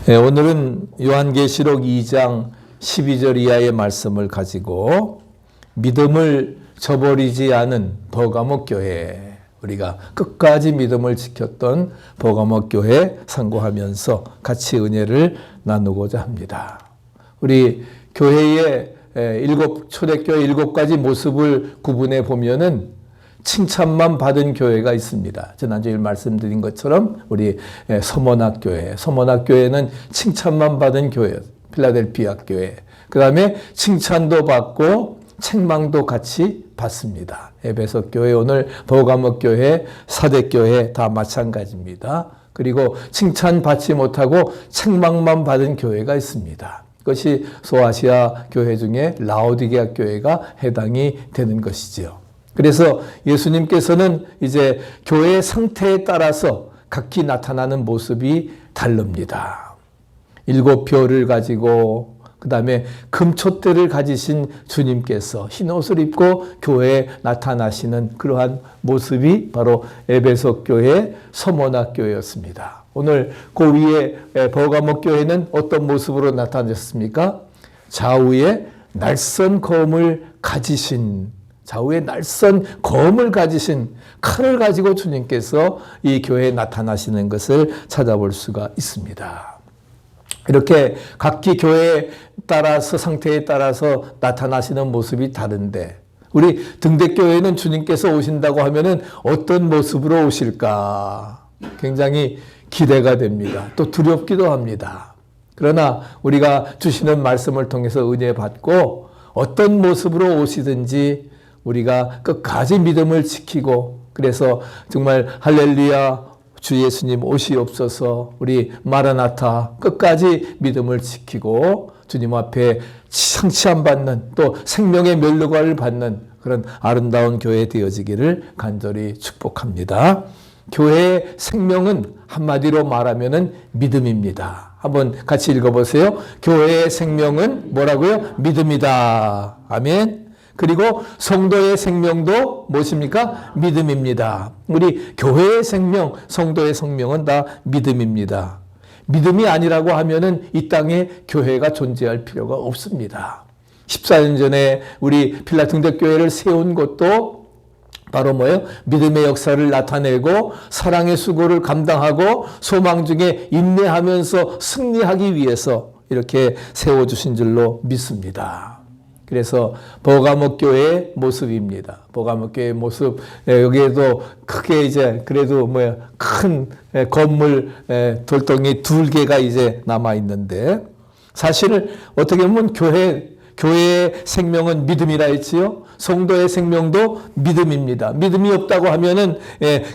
오늘은 요한계시록 2장 12절 이하의 말씀을 가지고 믿음을 저버리지 않은 버가모 교회, 우리가 끝까지 믿음을 지켰던 버가모 교회 상고하면서 같이 은혜를 나누고자 합니다. 우리 교회의 초대교회 7가지 모습을 구분해 보면은 칭찬만 받은 교회가 있습니다. 지난주에 말씀드린 것처럼 우리 서문학교회는 칭찬만 받은 교회, 필라델피아 교회. 그 다음에 칭찬도 받고 책망도 같이 받습니다. 에베소 교회, 오늘 버가모 교회, 사대 교회 다 마찬가지입니다. 그리고 칭찬 받지 못하고 책망만 받은 교회가 있습니다. 그것이 소아시아 교회 중에 라오디게아 교회가 해당이 되는 것이지요. 그래서 예수님께서는 이제 교회의 상태에 따라서 각기 나타나는 모습이 다릅니다. 7표를 가지고 그 다음에 금촛대를 가지신 주님께서 흰 옷을 입고 교회에 나타나시는 그러한 모습이 바로 에베소 교회, 서문학 교회였습니다. 오늘 그 위에 버가모 교회는 어떤 모습으로 나타났습니까? 좌우에 날선 검을 가지신 칼을 가지고 주님께서 이 교회에 나타나시는 것을 찾아볼 수가 있습니다. 이렇게 각기 교회에 따라서 상태에 따라서 나타나시는 모습이 다른데 우리 등대교회는 주님께서 오신다고 하면은 어떤 모습으로 오실까 굉장히 기대가 됩니다. 또 두렵기도 합니다. 그러나 우리가 주시는 말씀을 통해서 은혜 받고 어떤 모습으로 오시든지 우리가 끝까지 믿음을 지키고 그래서 정말 할렐루야 주 예수님 오시옵소서 우리 마라나타 끝까지 믿음을 지키고 주님 앞에 상치함 받는 또 생명의 면류관을 받는 그런 아름다운 교회 되어지기를 간절히 축복합니다. 교회의 생명은 한마디로 말하면 믿음입니다. 한번 같이 읽어보세요. 교회의 생명은 뭐라고요? 믿음이다. 아멘. 그리고 성도의 생명도 무엇입니까? 믿음입니다. 우리 교회의 생명, 성도의 생명은 다 믿음입니다. 믿음이 아니라고 하면은 이 땅에 교회가 존재할 필요가 없습니다. 14년 전에 우리 필라델피아교회를 세운 것도 바로 뭐예요? 믿음의 역사를 나타내고 사랑의 수고를 감당하고 소망 중에 인내하면서 승리하기 위해서 이렇게 세워주신 줄로 믿습니다. 그래서 버가모 교회의 모습입니다. 버가모 교회의 모습, 여기에도 크게 이제 그래도 큰 건물 돌덩이 2개가 이제 남아있는데 사실 어떻게 보면 교회의 생명은 믿음이라 했지요. 성도의 생명도 믿음입니다. 믿음이 없다고 하면은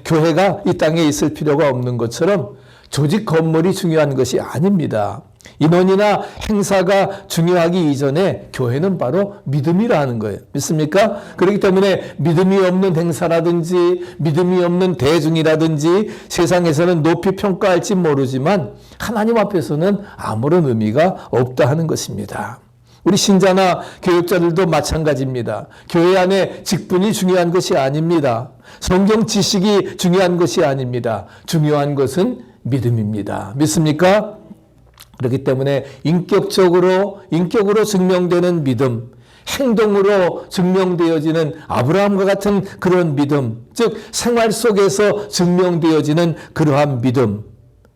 교회가 이 땅에 있을 필요가 없는 것처럼 조직 건물이 중요한 것이 아닙니다. 인원이나 행사가 중요하기 이전에 교회는 바로 믿음이라는 거예요. 믿습니까? 그렇기 때문에 믿음이 없는 행사라든지 믿음이 없는 대중이라든지 세상에서는 높이 평가할지 모르지만 하나님 앞에서는 아무런 의미가 없다 하는 것입니다. 우리 신자나 교육자들도 마찬가지입니다. 교회 안에 직분이 중요한 것이 아닙니다. 성경 지식이 중요한 것이 아닙니다. 중요한 것은 믿음입니다. 믿습니까? 그렇기 때문에 인격으로 증명되는 믿음, 행동으로 증명되어지는 아브라함과 같은 그런 믿음, 즉 생활 속에서 증명되어지는 그러한 믿음,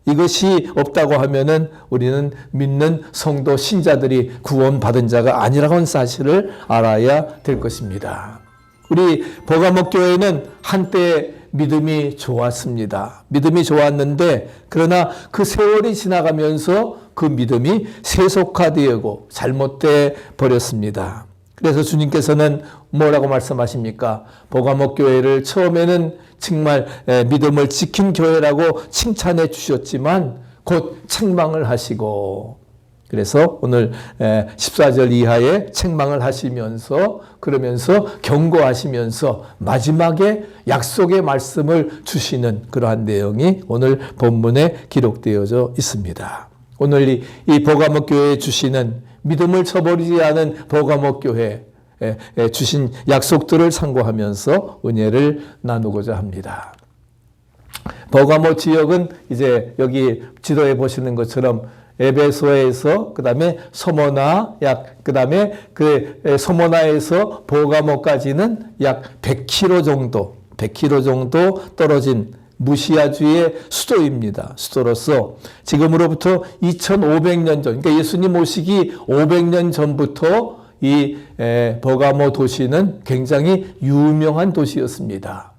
이것이 없다고 하면은 우리는 믿는 성도 신자들이 구원받은 자가 아니라고 하는 사실을 알아야 될 것입니다. 우리 버가모 교회는 한때 믿음이 좋았습니다. 믿음이 좋았는데 그러나 그 세월이 지나가면서 그 믿음이 세속화되고 잘못돼 버렸습니다. 그래서 주님께서는 뭐라고 말씀하십니까? 버가모 교회를 처음에는 정말 믿음을 지킨 교회라고 칭찬해 주셨지만 곧 책망을 하시고 그래서 오늘 14절 이하에 책망을 하시면서 그러면서 경고하시면서 마지막에 약속의 말씀을 주시는 그러한 내용이 오늘 본문에 기록되어져 있습니다. 오늘 이 버가모 교회에 주시는 믿음을 저버리지 않은 버가모 교회 주신 약속들을 상고하면서 은혜를 나누고자 합니다. 버가모 지역은 이제 여기 지도에 보시는 것처럼 에베소에서 그다음에 서머나 그다음에 그 서머나에서 버가모까지는 약 100km 정도 떨어진 무시아주의 수도입니다. 수도로서 지금으로부터 2500년 전, 그러니까 예수님 오시기 500년 전부터 이 버가모 도시는 굉장히 유명한 도시였습니다.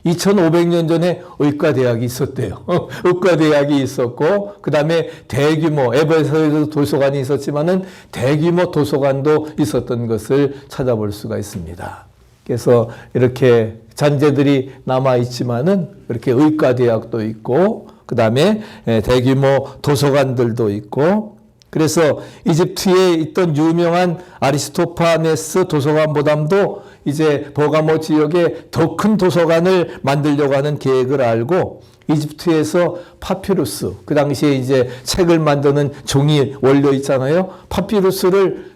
2500년 전에 의과대학이 있었대요. 의과대학이 있었고, 그 다음에 대규모, 에베소에도 도서관이 있었지만은 대규모 도서관도 있었던 것을 찾아볼 수가 있습니다. 그래서 이렇게 잔재들이 남아있지만은 이렇게 의과대학도 있고, 그 다음에 대규모 도서관들도 있고, 그래서 이집트에 있던 유명한 아리스토파네스 도서관보다도 이제 버가모 지역에 더 큰 도서관을 만들려고 하는 계획을 알고 이집트에서 파피루스, 그 당시에 이제 책을 만드는 종이 원료 있잖아요. 파피루스를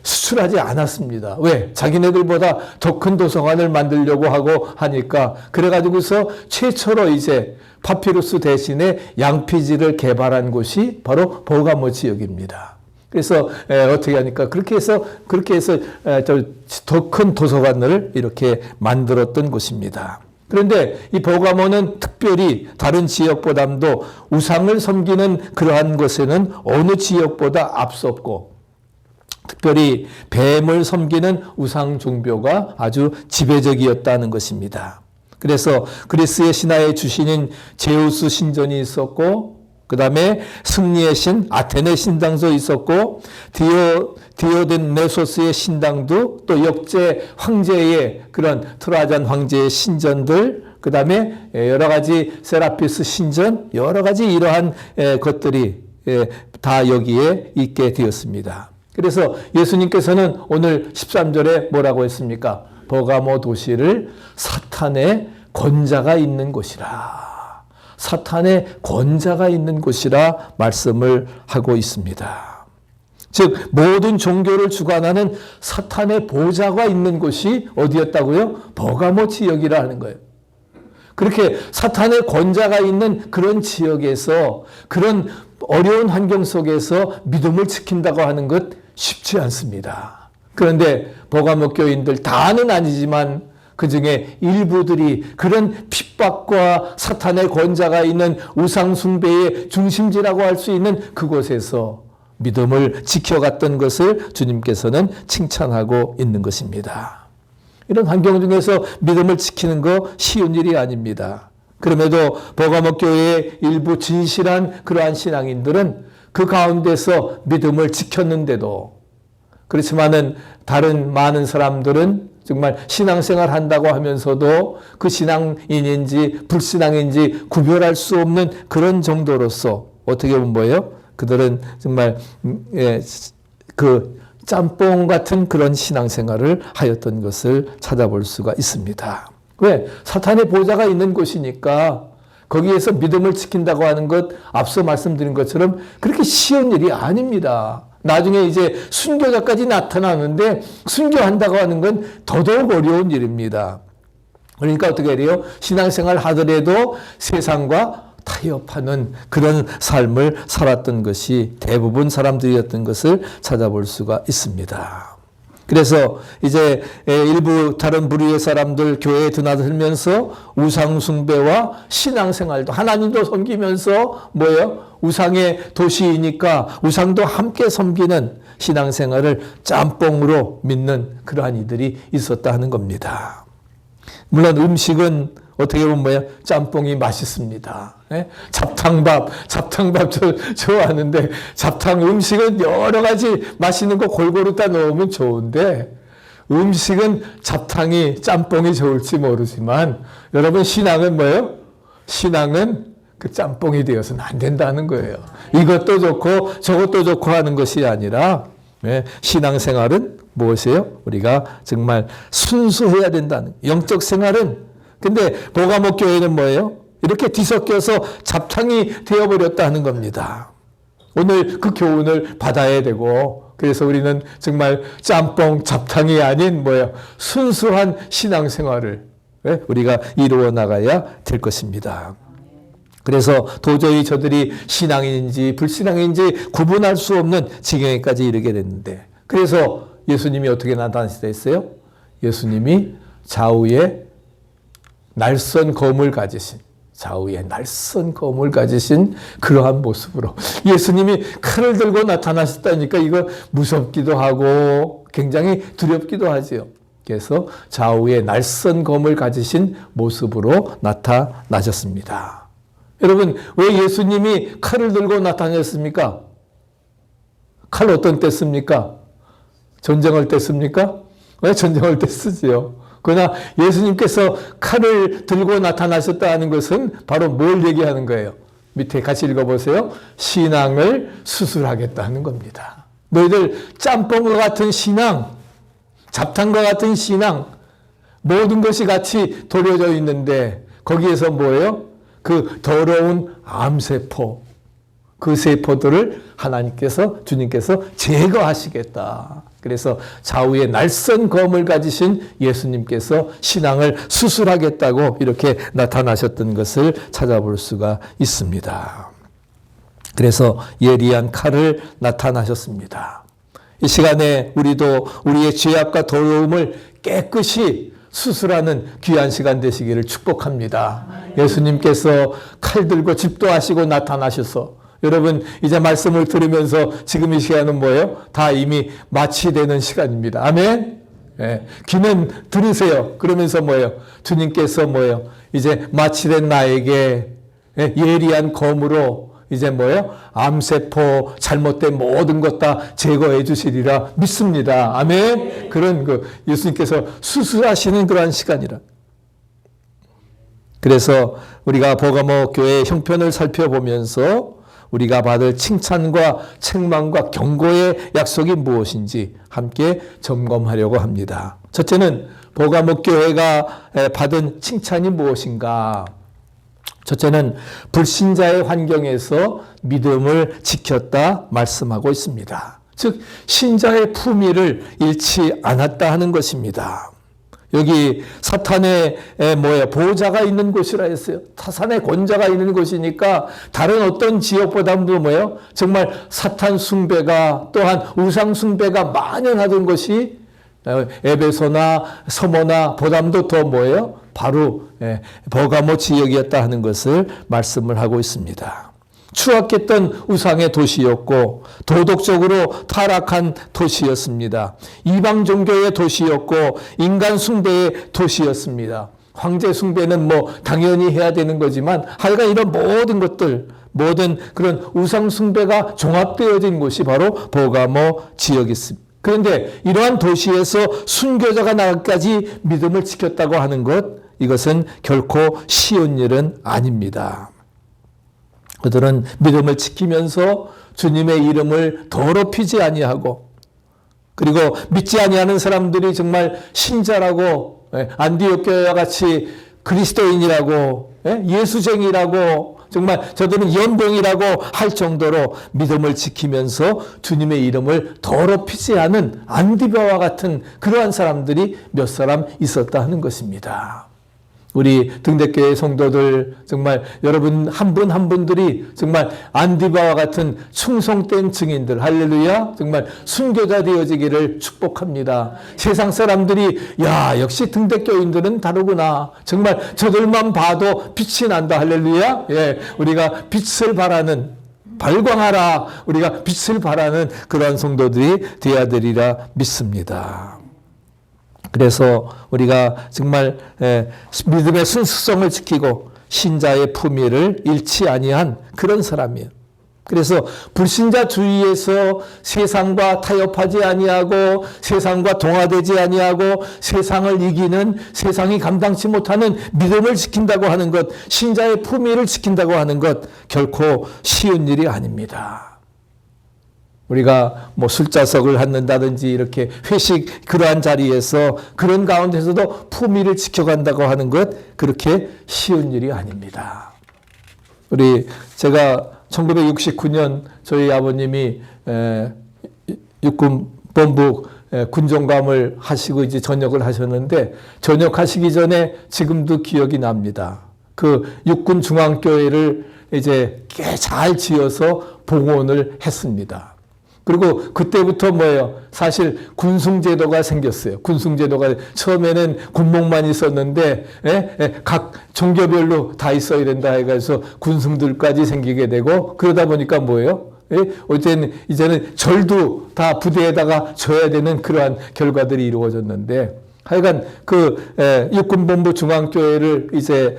수출하지 않았습니다. 왜? 자기네들보다 더 큰 도서관을 만들려고 하고 하니까 그래가지고서 최초로 이제 파피루스 대신에 양피지를 개발한 곳이 바로 버가모 지역입니다. 그래서 어떻게 하니까 그렇게 해서 더 큰 도서관을 이렇게 만들었던 곳입니다. 그런데 이 버가모는 특별히 다른 지역보다도 우상을 섬기는 그러한 것에는 어느 지역보다 앞섰고 특별히 뱀을 섬기는 우상 종교가 아주 지배적이었다는 것입니다. 그래서 그리스의 신화의 주신인 제우스 신전이 있었고 그 다음에 승리의 신 아테네 신당도 있었고 디오데네소스의 신당도 또 역제 황제의 그런 트라잔 황제의 신전들 그 다음에 여러 가지 세라피스 신전 여러 가지 이러한 것들이 다 여기에 있게 되었습니다. 그래서 예수님께서는 오늘 13절에 뭐라고 했습니까? 버가모 도시를 사탄의 권자가 있는 곳이라. 사탄의 권자가 있는 곳이라 말씀을 하고 있습니다. 즉 모든 종교를 주관하는 사탄의 보좌가 있는 곳이 어디였다고요? 버가모 지역이라 하는 거예요. 그렇게 사탄의 권자가 있는 그런 지역에서 그런 어려운 환경 속에서 믿음을 지킨다고 하는 것 쉽지 않습니다. 그런데 버가모 교인들 다는 아니지만 그 중에 일부들이 그런 핍박과 사탄의 권자가 있는 우상숭배의 중심지라고 할 수 있는 그곳에서 믿음을 지켜갔던 것을 주님께서는 칭찬하고 있는 것입니다. 이런 환경 중에서 믿음을 지키는 거 쉬운 일이 아닙니다. 그럼에도 버가모 교회의 일부 진실한 그러한 신앙인들은 그 가운데서 믿음을 지켰는데도 그렇지만은 다른 많은 사람들은 정말 신앙생활 한다고 하면서도 그 신앙인인지 불신앙인지 구별할 수 없는 그런 정도로서 어떻게 보면 뭐예요? 그들은 정말 그 짬뽕 같은 그런 신앙생활을 하였던 것을 찾아볼 수가 있습니다. 왜? 사탄의 보좌가 있는 곳이니까 거기에서 믿음을 지킨다고 하는 것 앞서 말씀드린 것처럼 그렇게 쉬운 일이 아닙니다. 나중에 이제 순교자까지 나타나는데 순교한다고 하는 건 더더욱 어려운 일입니다. 그러니까 어떻게 해요? 신앙생활 하더라도 세상과 타협하는 그런 삶을 살았던 것이 대부분 사람들이었던 것을 찾아볼 수가 있습니다. 그래서 이제 일부 다른 부류의 사람들 교회에 드나들면서 우상숭배와 신앙생활도 하나님도 섬기면서 뭐예요? 우상의 도시이니까 우상도 함께 섬기는 신앙생활을 짬뽕으로 믿는 그러한 이들이 있었다 하는 겁니다. 물론 음식은 어떻게 보면 뭐예요? 짬뽕이 맛있습니다. 잡탕밥 저 좋아하는데 잡탕 음식은 여러 가지 맛있는 거 골고루 다 넣으면 좋은데 음식은 잡탕이 짬뽕이 좋을지 모르지만 여러분 신앙은 뭐예요? 신앙은 그 짬뽕이 되어서는 안 된다는 거예요. 이것도 좋고 저것도 좋고 하는 것이 아니라 신앙생활은 무엇이에요? 우리가 정말 순수해야 된다는 영적 생활은 근데 버가모 교회는 뭐예요? 이렇게 뒤섞여서 잡탕이 되어버렸다 하는 겁니다. 오늘 그 교훈을 받아야 되고 그래서 우리는 정말 짬뽕 잡탕이 아닌 뭐예요? 순수한 신앙생활을 우리가 이루어 나가야 될 것입니다. 그래서 도저히 저들이 신앙인인지 불신앙인지 구분할 수 없는 지경에까지 이르게 됐는데, 그래서 예수님이 어떻게 나타나시다 했어요? 예수님이 좌우에 날선 검을 가지신, 좌우에 날선 검을 가지신 그러한 모습으로 예수님이 칼을 들고 나타나셨다니까 이거 무섭기도 하고 굉장히 두렵기도 하지요. 그래서 좌우에 날선 검을 가지신 모습으로 나타나셨습니다. 여러분, 왜 예수님이 칼을 들고 나타나셨습니까? 칼 어떤 때 씁니까? 전쟁할 때 씁니까? 왜 전쟁할 때 쓰지요? 그러나 예수님께서 칼을 들고 나타나셨다는 것은 바로 뭘 얘기하는 거예요? 밑에 같이 읽어보세요. 신앙을 수술하겠다는 겁니다. 너희들 짬뽕과 같은 신앙, 잡탕과 같은 신앙, 모든 것이 같이 도려져 있는데 거기에서 뭐예요? 그 더러운 암세포, 그 세포들을 하나님께서, 주님께서 제거하시겠다. 그래서 좌우에 날선 검을 가지신 예수님께서 신앙을 수술하겠다고 이렇게 나타나셨던 것을 찾아볼 수가 있습니다. 그래서 예리한 칼을 나타나셨습니다. 이 시간에 우리도 우리의 죄악과 더러움을 깨끗이 수술하는 귀한 시간 되시기를 축복합니다. 예수님께서 칼 들고 집도하시고 나타나셔서 여러분 이제 말씀을 들으면서 지금 이 시간은 뭐예요? 다 이미 마치되는 시간입니다. 아멘. 예, 귀는 들으세요. 그러면서 뭐예요? 주님께서 뭐예요? 이제 마치된 나에게 예리한 검으로 이제 뭐예요? 암세포, 잘못된 모든 것 다 제거해 주시리라 믿습니다. 아멘. 그런 예수님께서 수술하시는 그러한 시간이라. 그래서 우리가 버가모 교회 형편을 살펴보면서 우리가 받을 칭찬과 책망과 경고의 약속이 무엇인지 함께 점검하려고 합니다. 첫째는 버가모 교회가 받은 칭찬이 무엇인가? 첫째는 불신자의 환경에서 믿음을 지켰다 말씀하고 있습니다. 즉 신자의 품위를 잃지 않았다 하는 것입니다. 여기 사탄의 보호자가 있는 곳이라 했어요. 사탄의 권자가 있는 곳이니까 다른 어떤 지역보다도 정말 사탄 숭배가 또한 우상 숭배가 만연하던 것이 에베소나 서머나 보담도 더 바로 버가모 지역이었다 하는 것을 말씀을 하고 있습니다. 추악했던 우상의 도시였고 도덕적으로 타락한 도시였습니다. 이방 종교의 도시였고 인간 숭배의 도시였습니다. 황제 숭배는 당연히 해야 되는 거지만 하여간 이런 모든 것들, 모든 그런 우상 숭배가 종합되어진 곳이 바로 버가모 지역이었습니다. 그런데 이러한 도시에서 순교자가 나기까지 믿음을 지켰다고 하는 것, 이것은 결코 쉬운 일은 아닙니다. 그들은 믿음을 지키면서 주님의 이름을 더럽히지 아니하고, 그리고 믿지 아니하는 사람들이 정말 신자라고, 안디옥 교회와 같이 그리스도인이라고, 예수쟁이라고, 정말 저들은 연병이라고 할 정도로 믿음을 지키면서 주님의 이름을 더럽히지 않은 안디바와 같은 그러한 사람들이 몇 사람 있었다 하는 것입니다. 우리 등대교회 성도들 정말 여러분 한 분 한 분들이 정말 안디바와 같은 충성된 증인들, 할렐루야, 정말 순교자 되어지기를 축복합니다. 세상 사람들이 역시 등대교인들은 다르구나, 정말 저들만 봐도 빛이 난다, 할렐루야. 우리가 빛을 바라는, 발광하라, 우리가 빛을 바라는 그러한 성도들이 되어야 되리라 믿습니다. 그래서 우리가 정말 믿음의 순수성을 지키고 신자의 품위를 잃지 아니한 그런 사람이에요. 그래서 불신자 주위에서 세상과 타협하지 아니하고 세상과 동화되지 아니하고 세상을 이기는, 세상이 감당치 못하는 믿음을 지킨다고 하는 것, 신자의 품위를 지킨다고 하는 것 결코 쉬운 일이 아닙니다. 우리가 술자석을 갖는다든지 이렇게 회식 그러한 자리에서 그런 가운데서도 품위를 지켜간다고 하는 것 그렇게 쉬운 일이 아닙니다. 제가 1969년 저희 아버님이 육군본부 군종감을 하시고 이제 전역을 하셨는데, 전역하시기 전에 지금도 기억이 납니다. 그 육군중앙교회를 이제 꽤 잘 지어서 봉헌을 했습니다. 그리고 그때부터 뭐예요? 사실 군승제도가 생겼어요. 군승제도가 처음에는 군목만 있었는데 각 종교별로 다 있어야 된다 해서 군승들까지 생기게 되고 그러다 보니까 뭐예요? 이제는 절도 다 부대에다가 져야 되는 그러한 결과들이 이루어졌는데 하여간 육군본부 중앙교회를 이제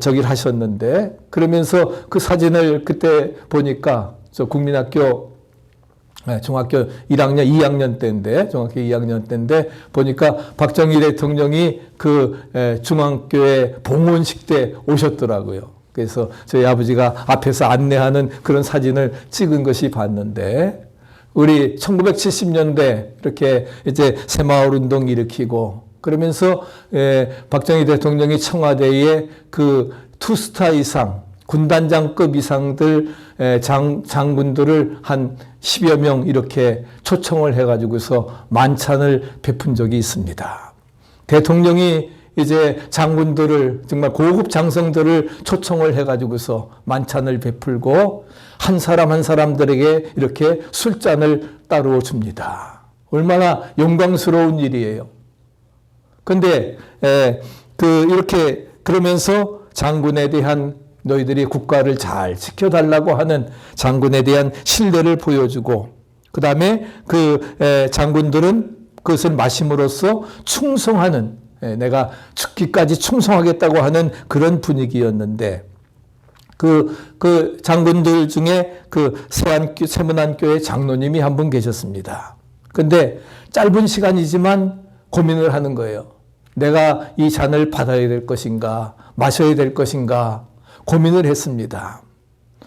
저기를 하셨는데 그러면서 그 사진을 그때 보니까 저 국민학교 중학교 1학년, 2학년 때인데, 중학교 2학년 때인데, 보니까 박정희 대통령이 중앙교회 봉헌식 때 오셨더라고요. 그래서 저희 아버지가 앞에서 안내하는 그런 사진을 찍은 것이 봤는데, 우리 1970년대 이렇게 이제 새마을 운동 일으키고, 그러면서, 박정희 대통령이 청와대에 투스타 이상, 군단장급 이상들 장군들을 한 10여 명 이렇게 초청을 해가지고서 만찬을 베푼 적이 있습니다. 대통령이 이제 장군들을 정말 고급 장성들을 초청을 해가지고서 만찬을 베풀고 한 사람 한 사람들에게 이렇게 술잔을 따로 줍니다. 얼마나 영광스러운 일이에요. 근데 이렇게 그러면서 장군에 대한 너희들이 국가를 잘 지켜달라고 하는 장군에 대한 신뢰를 보여주고 그 다음에 장군들은 그것을 마심으로써 충성하는 내가 죽기까지 충성하겠다고 하는 그런 분위기였는데 그 장군들 중에 세문안교회 장로님이 한 분 계셨습니다. 근데 짧은 시간이지만 고민을 하는 거예요. 내가 이 잔을 받아야 될 것인가 마셔야 될 것인가 고민을 했습니다.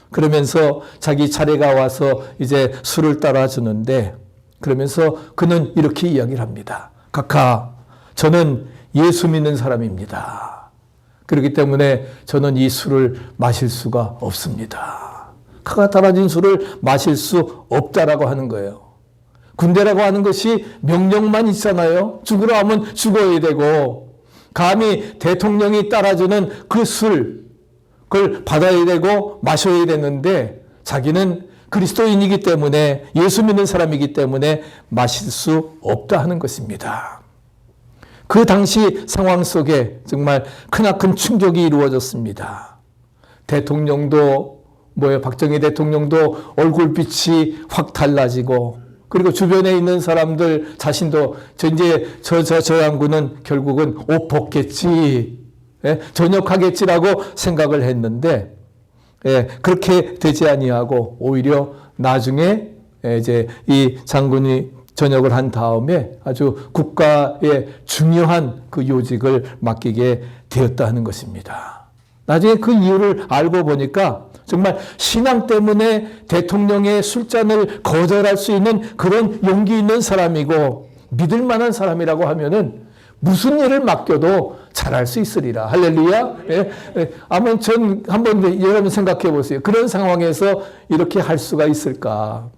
그러면서 자기 차례가 와서 이제 술을 따라주는데 그러면서 그는 이렇게 이야기를 합니다. 각하, 저는 예수 믿는 사람입니다. 그렇기 때문에 저는 이 술을 마실 수가 없습니다. 카가 따라진 술을 마실 수 없다라고 하는 거예요. 군대라고 하는 것이 명령만 있잖아요. 죽으라 하면 죽어야 되고 감히 대통령이 따라주는 그 술 그걸 받아야 되고 마셔야 되는데 자기는 그리스도인이기 때문에 예수 믿는 사람이기 때문에 마실 수 없다 하는 것입니다. 그 당시 상황 속에 정말 크나큰 충격이 이루어졌습니다. 대통령도 박정희 대통령도 얼굴빛이 확 달라지고 그리고 주변에 있는 사람들 자신도 저 양군은 결국은 옷 벗겠지 전역하겠지라고 생각을 했는데 그렇게 되지 아니하고 오히려 나중에 이제 이 장군이 전역을 한 다음에 아주 국가의 중요한 그 요직을 맡기게 되었다 하는 것입니다. 나중에 그 이유를 알고 보니까 정말 신앙 때문에 대통령의 술잔을 거절할 수 있는 그런 용기 있는 사람이고 믿을 만한 사람이라고 하면은 무슨 일을 맡겨도 잘할 수 있으리라. 할렐루야. 아마 전 한번 여러분 생각해 보세요. 그런 상황에서 이렇게 할 수가 있을까?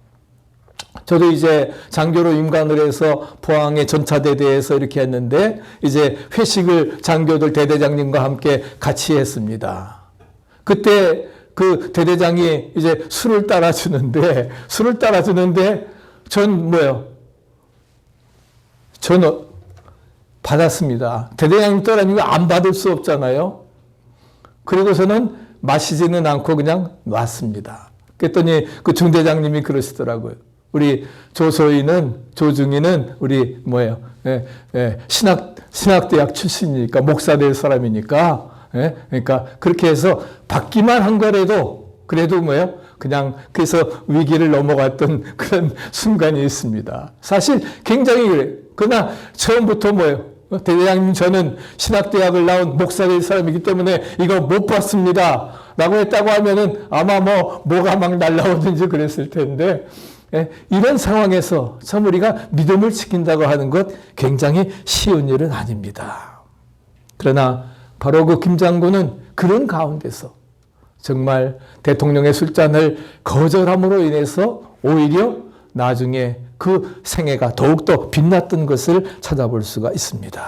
저도 이제 장교로 임관을 해서 포항의 전차대대에서 이렇게 했는데 이제 회식을 장교들 대대장님과 함께 같이 했습니다. 그때 그 대대장이 이제 술을 따라주는데 저는 받았습니다. 대대장님 따라주면 안 받을 수 없잖아요. 그리고서는 마시지는 않고 그냥 놨습니다. 그랬더니 그 중대장님이 그러시더라고요. 우리 조중이는 우리 신학대학 출신이니까 목사 될 사람이니까 그러니까 그렇게 해서 받기만 한 거라도 그래도 그냥 그래서 위기를 넘어갔던 그런 순간이 있습니다. 사실 굉장히 그래요. 그러나 처음부터 대대장님 저는 신학대학을 나온 목사 될 사람이기 때문에 이거 못 받습니다. 라고 했다고 하면은 아마 뭐가 막 날라오든지 그랬을 텐데 이런 상황에서 참 우리가 믿음을 지킨다고 하는 것 굉장히 쉬운 일은 아닙니다. 그러나 바로 그 김 장군은 그런 가운데서 정말 대통령의 술잔을 거절함으로 인해서 오히려 나중에 그 생애가 더욱더 빛났던 것을 찾아볼 수가 있습니다.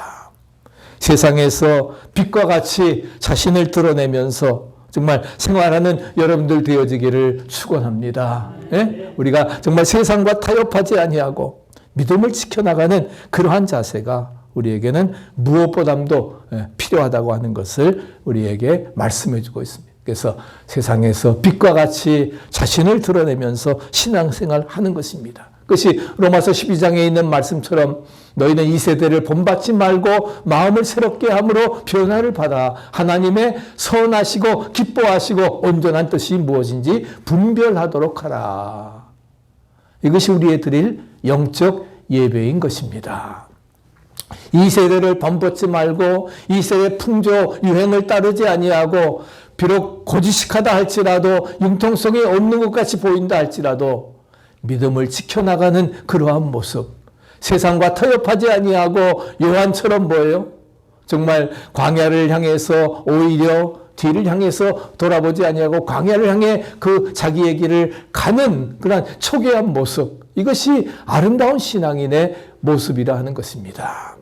세상에서 빛과 같이 자신을 드러내면서 정말 생활하는 여러분들 되어지기를 축원합니다. 예? 우리가 정말 세상과 타협하지 아니하고 믿음을 지켜나가는 그러한 자세가 우리에게는 무엇보다도 필요하다고 하는 것을 우리에게 말씀해 주고 있습니다. 그래서 세상에서 빛과 같이 자신을 드러내면서 신앙생활 하는 것입니다. 그것이 로마서 12장에 있는 말씀처럼 너희는 이 세대를 본받지 말고 마음을 새롭게 함으로 변화를 받아 하나님의 선하시고 기뻐하시고 온전한 뜻이 무엇인지 분별하도록 하라. 이것이 우리의 드릴 영적 예배인 것입니다. 이 세대를 본받지 말고 이 세대 풍조 유행을 따르지 아니하고 비록 고지식하다 할지라도 융통성이 없는 것 같이 보인다 할지라도 믿음을 지켜나가는 그러한 모습, 세상과 타협하지 아니하고 요한처럼 뭐예요? 정말 광야를 향해서 오히려 뒤를 향해서 돌아보지 아니하고 광야를 향해 그 자기의 길을 가는 그런 초기한 모습, 이것이 아름다운 신앙인의 모습이라 하는 것입니다.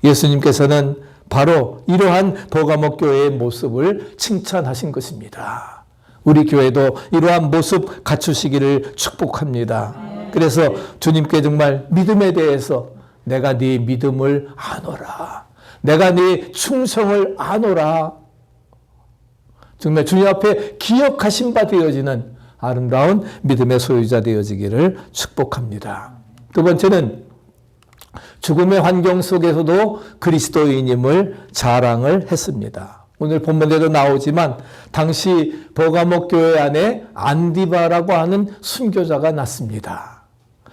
예수님께서는 바로 이러한 버가모 교회의 모습을 칭찬하신 것입니다. 우리 교회도 이러한 모습 갖추시기를 축복합니다. 그래서 주님께 정말 믿음에 대해서 내가 네 믿음을 아노라. 내가 네 충성을 아노라. 정말 주님 앞에 기억하신 바 되어지는 아름다운 믿음의 소유자 되어지기를 축복합니다. 두 번째는 죽음의 환경 속에서도 그리스도인임을 자랑을 했습니다. 오늘 본문에도 나오지만 당시 버가모 교회 안에 안디바라고 하는 순교자가 났습니다.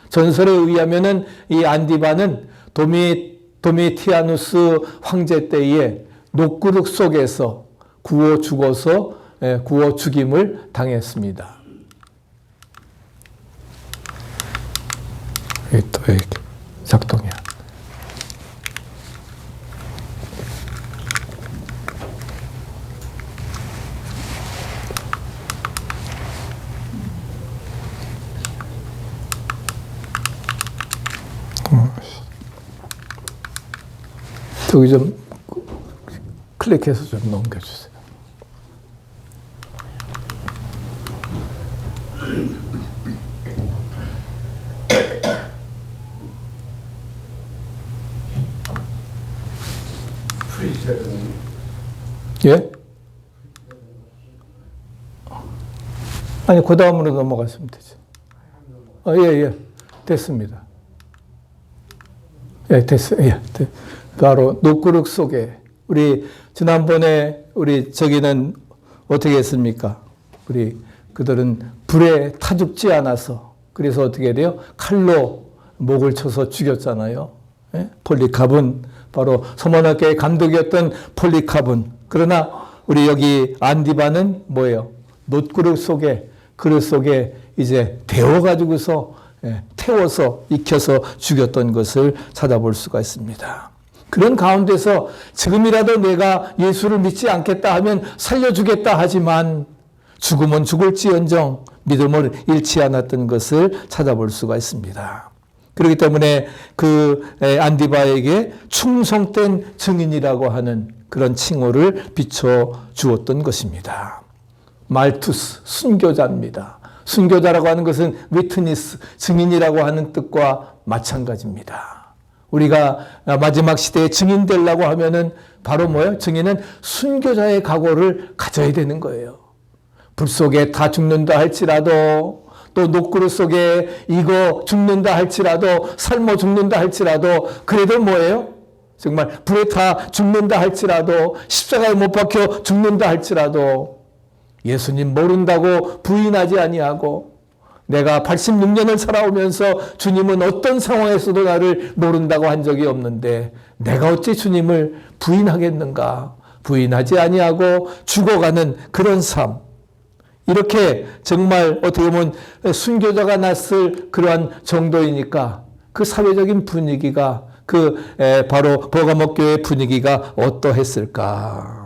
전설에 의하면은 이 안디바는 도미티아누스 황제 때에 녹구륵 속에서 구워 죽임을 당했습니다. 또 왜 작동이야? 저기 좀 클릭해서 좀 넘겨주세요. 예? 아니, 그 다음으로 넘어갔으면 되죠. 예. 됐습니다. 예, 됐어요. 예. 바로 녹구륵 속에 우리 지난번에 우리 저기는 어떻게 했습니까? 우리 그들은 불에 타 죽지 않아서 그래서 어떻게 돼요? 칼로 목을 쳐서 죽였잖아요. 예? 폴리캅은 바로 서머나교의 감독이었던 폴리캅은, 그러나 우리 여기 안디바는 뭐예요? 녹구륵 속에, 그릇 속에 이제 데워가지고서 태워서 익혀서 죽였던 것을 찾아볼 수가 있습니다. 그런 가운데서 지금이라도 내가 예수를 믿지 않겠다 하면 살려주겠다 하지만 죽으면 죽을지언정 믿음을 잃지 않았던 것을 찾아볼 수가 있습니다. 그렇기 때문에 그 안디바에게 충성된 증인이라고 하는 그런 칭호를 비춰주었던 것입니다. 말투스, 순교자입니다. 순교자라고 하는 것은 위트니스, 증인이라고 하는 뜻과 마찬가지입니다. 우리가 마지막 시대에 증인 되려고 하면은 바로 뭐예요? 증인은 순교자의 각오를 가져야 되는 거예요. 불 속에 다 죽는다 할지라도, 또 녹구르 속에 익어 죽는다 할지라도, 삶아 죽는다 할지라도, 그래도 뭐예요? 정말 불에 타 죽는다 할지라도, 십자가에 못 박혀 죽는다 할지라도 예수님 모른다고 부인하지 아니하고, 내가 86년을 살아오면서 주님은 어떤 상황에서도 나를 모른다고 한 적이 없는데 내가 어찌 주님을 부인하겠는가? 부인하지 아니하고 죽어가는 그런 삶. 이렇게 정말 어떻게 보면 순교자가 났을 그러한 정도이니까 그 사회적인 분위기가 바로 버가모 교회의 분위기가 어떠했을까?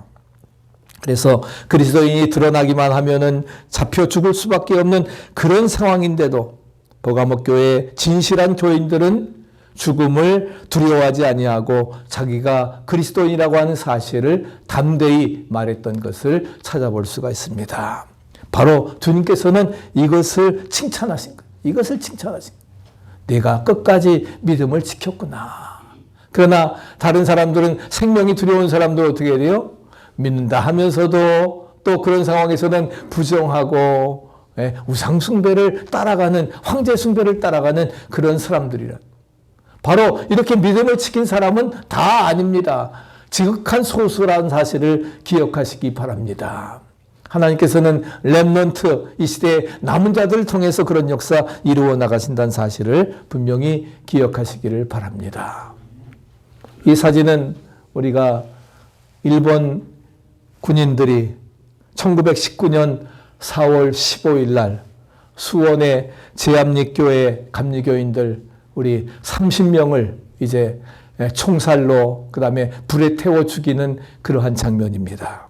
그래서 그리스도인이 드러나기만 하면은 잡혀 죽을 수밖에 없는 그런 상황인데도 버가모 교회의 진실한 교인들은 죽음을 두려워하지 아니하고 자기가 그리스도인이라고 하는 사실을 담대히 말했던 것을 찾아볼 수가 있습니다. 바로 주님께서는 이것을 칭찬하신 거예요. 이것을 칭찬하신 거예요. 내가 끝까지 믿음을 지켰구나. 그러나 다른 사람들은, 생명이 두려운 사람들 어떻게 돼요? 믿는다 하면서도 또 그런 상황에서는 부정하고 우상 숭배를 따라가는, 황제 숭배를 따라가는 그런 사람들이라. 바로 이렇게 믿음을 지킨 사람은 다 아닙니다. 지극한 소수라는 사실을 기억하시기 바랍니다. 하나님께서는 렘넌트, 이 시대의 남은 자들을 통해서 그런 역사 이루어 나가신다는 사실을 분명히 기억하시기를 바랍니다. 이 사진은 우리가 일본 군인들이 1919년 4월 15일 날 수원의 제암리교회 감리교인들 우리 30명을 이제 총살로 그다음에 불에 태워 죽이는 그러한 장면입니다.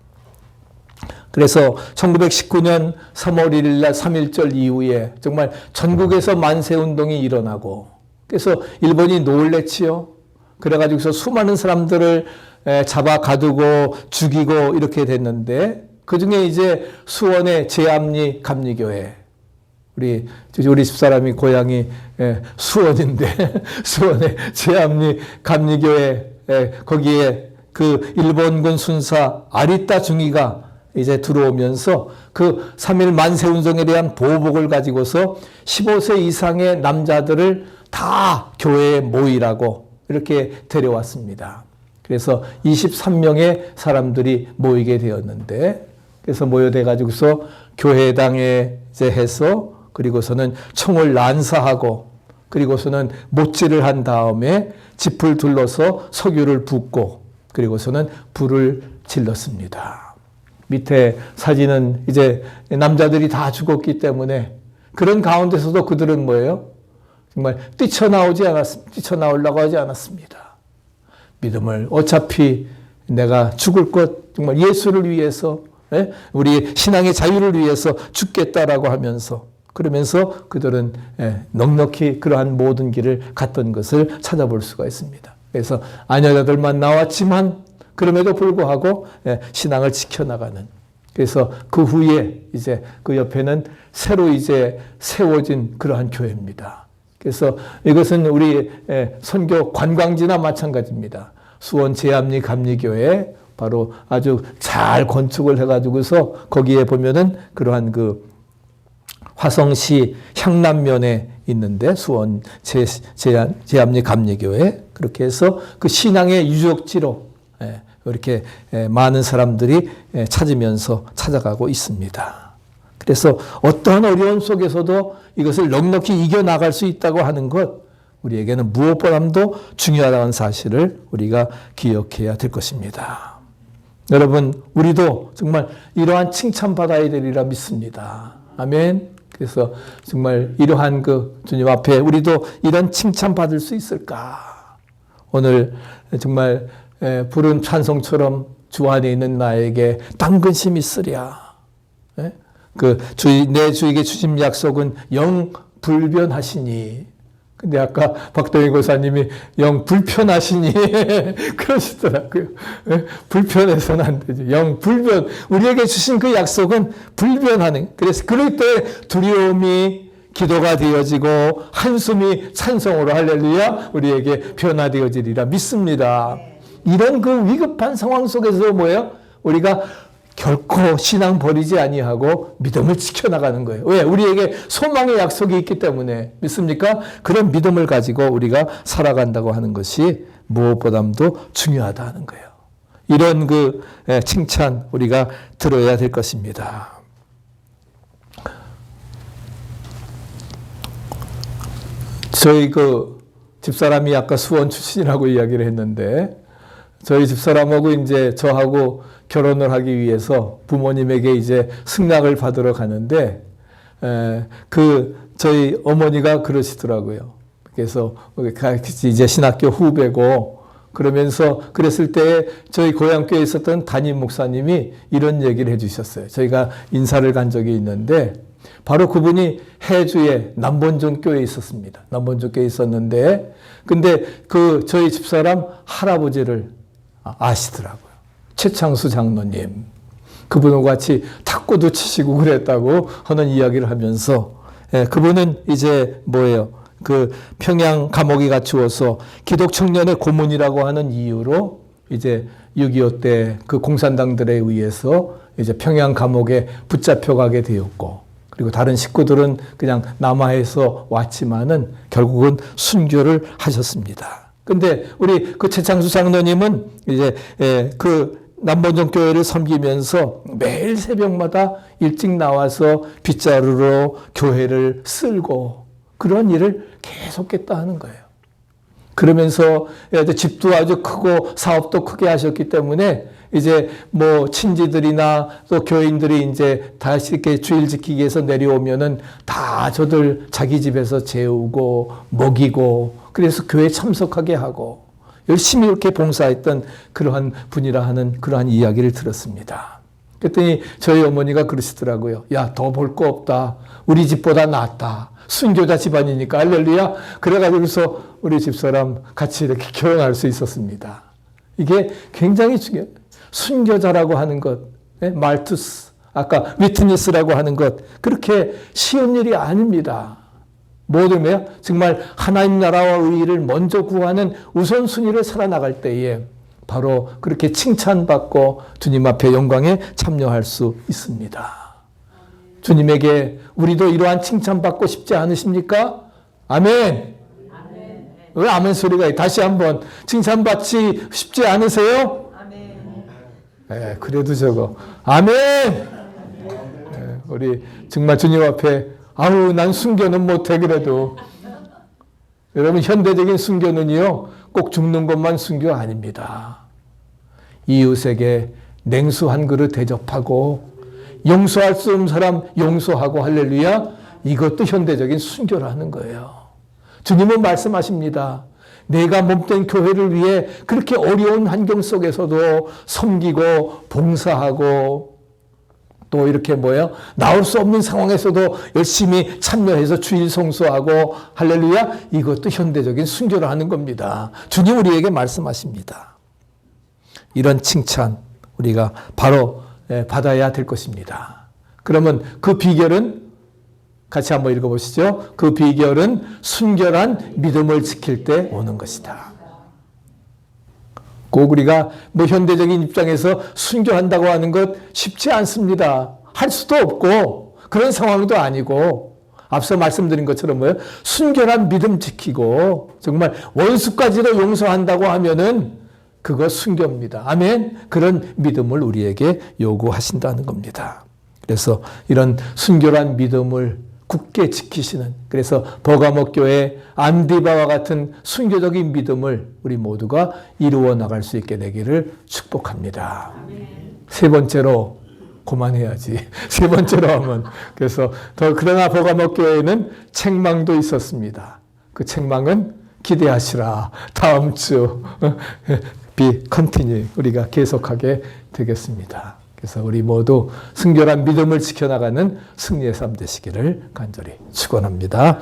그래서 1919년 3월 1일 날 3.1절 이후에 정말 전국에서 만세운동이 일어나고, 그래서 일본이 놀랬지요. 그래가지고서 수많은 사람들을 잡아 가두고 죽이고 이렇게 됐는데, 그 중에 이제 수원의 제암리 감리교회, 우리 집사람이 고향이 수원인데 수원의 제암리 감리교회, 거기에 그 일본군 순사 아리타 중위가 이제 들어오면서 그 3.1 만세운동에 대한 보복을 가지고서 15세 이상의 남자들을 다 교회에 모이라고 이렇게 데려왔습니다. 그래서 23명의 사람들이 모이게 되었는데, 그래서 모여돼 가지고서 교회당에 이제 해서, 그리고서는 총을 난사하고, 그리고서는 못질을 한 다음에 짚을 둘러서 석유를 붓고, 그리고서는 불을 질렀습니다. 밑에 사진은 이제 남자들이 다 죽었기 때문에 그런 가운데서도 그들은 뭐예요? 정말 뛰쳐나오려고 하지 않았습니다. 믿음을, 어차피 내가 죽을 것, 정말 예수를 위해서, 우리 신앙의 자유를 위해서 죽겠다라고 하면서, 그러면서 그들은 넉넉히 그러한 모든 길을 갔던 것을 찾아볼 수가 있습니다. 그래서 아녀자들만 나왔지만 그럼에도 불구하고 신앙을 지켜나가는. 그래서 그 후에 이제 그 옆에는 새로 이제 세워진 그러한 교회입니다. 그래서 이것은 우리 선교 관광지나 마찬가지입니다. 수원 제암리 감리교회 바로 아주 잘 건축을 해가지고서 거기에 보면은 그러한 그 화성시 향남면에 있는데 수원 제암리 감리교회, 그렇게 해서 그 신앙의 유적지로 이렇게 많은 사람들이 찾으면서 찾아가고 있습니다. 그래서 어떠한 어려움 속에서도 이것을 넉넉히 이겨나갈 수 있다고 하는 것, 우리에게는 무엇보다도 중요하다는 사실을 우리가 기억해야 될 것입니다. 여러분, 우리도 정말 이러한 칭찬받아야 되리라 믿습니다. 아멘. 그래서 정말 이러한 그 주님 앞에 우리도 이런 칭찬받을 수 있을까? 오늘 정말 부른 찬송처럼 주 안에 있는 나에게 딴 근심이 있으랴. 내 주에게 주신 약속은 영 불변하시니. 근데 아까 박동희 고사님이 영 불편하시니 그러시더라고요. 불편해서는 안 되죠. 영 불변. 우리에게 주신 그 약속은 불변하는. 그래서 그럴 때 두려움이 기도가 되어지고 한숨이 찬송으로 할렐루야 우리에게 변화되어지리라 믿습니다. 이런 그 위급한 상황 속에서 뭐예요? 우리가 결코 신앙 버리지 아니하고 믿음을 지켜나가는 거예요. 왜? 우리에게 소망의 약속이 있기 때문에. 믿습니까? 그런 믿음을 가지고 우리가 살아간다고 하는 것이 무엇보다도 중요하다는 거예요. 이런 그 칭찬 우리가 들어야 될 것입니다. 저희 그 집사람이 아까 수원 출신이라고 이야기를 했는데, 저희 집사람하고 이제 저하고 결혼을 하기 위해서 부모님에게 이제 승낙을 받으러 가는데, 저희 어머니가 그러시더라고요. 그래서 같이 이제 신학교 후배고, 그러면서 그랬을 때 저희 고향교회에 있었던 담임 목사님이 이런 얘기를 해주셨어요. 저희가 인사를 간 적이 있는데, 바로 그분이 해주에 남본정 교회에 있었습니다. 남본정 교회에 있었는데, 근데 저희 집사람 할아버지를 아시더라고요. 최창수 장로님. 그분과 같이 탁구도 치시고 그랬다고 하는 이야기를 하면서, 그분은 이제 평양 감옥에 갇히어서 기독청년의 고문이라고 하는 이유로 이제 6.25 때 그 공산당들에 의해서 이제 평양 감옥에 붙잡혀가게 되었고, 그리고 다른 식구들은 그냥 남하에서 왔지만은 결국은 순교를 하셨습니다. 근데 우리 그 최창수 장로님은 이제 그 남본정 교회를 섬기면서 매일 새벽마다 일찍 나와서 빗자루로 교회를 쓸고 그런 일을 계속했다 하는 거예요. 그러면서 집도 아주 크고 사업도 크게 하셨기 때문에 이제 친지들이나 또 교인들이 이제 다시 이렇게 주일 지키기 위해서 내려오면은 다 저들 자기 집에서 재우고 먹이고 그래서 교회 참석하게 하고 열심히 이렇게 봉사했던 그러한 분이라 하는 그러한 이야기를 들었습니다. 그랬더니 저희 어머니가 그러시더라고요. 야, 더 볼 거 없다. 우리 집보다 낫다. 순교자 집안이니까 할렐루야. 그래가지고서 우리 집사람 같이 이렇게 결혼할 수 있었습니다. 이게 굉장히 중요해요. 순교자라고 하는 것, 말투스, 아까 위트니스라고 하는 것, 그렇게 쉬운 일이 아닙니다. 뭐든요? 정말 하나님 나라와 의의를 먼저 구하는 우선순위를 살아나갈 때에 바로 그렇게 칭찬받고 주님 앞에 영광에 참여할 수 있습니다. 주님에게 우리도 이러한 칭찬받고 싶지 않으십니까? 아멘. 왜 아멘 소리가 다시 한번 칭찬받지 싶지 않으세요? 아멘. 그래도 저거 아멘. 우리 정말 주님 앞에 아우 난 순교는 못해 그래도 여러분 현대적인 순교는요 꼭 죽는 것만 순교 아닙니다. 이웃에게 냉수 한 그릇 대접하고 용서할 수 없는 사람 용서하고 할렐루야 이것도 현대적인 순교라는 거예요. 주님은 말씀하십니다. 내가 몸된 교회를 위해 그렇게 어려운 환경 속에서도 섬기고 봉사하고 또 이렇게 나올 수 없는 상황에서도 열심히 참여해서 주일 성수하고 할렐루야 이것도 현대적인 순교를 하는 겁니다. 주님 우리에게 말씀하십니다. 이런 칭찬 우리가 바로 받아야 될 것입니다. 그러면 그 비결은 같이 한번 읽어보시죠. 그 비결은 순결한 믿음을 지킬 때 오는 것이다. 꼭 우리가 현대적인 입장에서 순교한다고 하는 것 쉽지 않습니다. 할 수도 없고 그런 상황도 아니고 앞서 말씀드린 것처럼 순결한 믿음 지키고 정말 원수까지도 용서한다고 하면은 그거 순교입니다. 아멘. 그런 믿음을 우리에게 요구하신다는 겁니다. 그래서 이런 순결한 믿음을 굳게 지키시는 그래서 버가모 교회 안디바와 같은 순교적인 믿음을 우리 모두가 이루어 나갈 수 있게 되기를 축복합니다. 세 번째로 그만해야지. 세 번째로 하면 그래서 그러나 버가모 교회에는 책망도 있었습니다. 그 책망은 기대하시라. 다음 주 be continue 우리가 계속하게 되겠습니다. 그래서 우리 모두 순결한 믿음을 지켜나가는 승리의 삶 되시기를 간절히 축원합니다.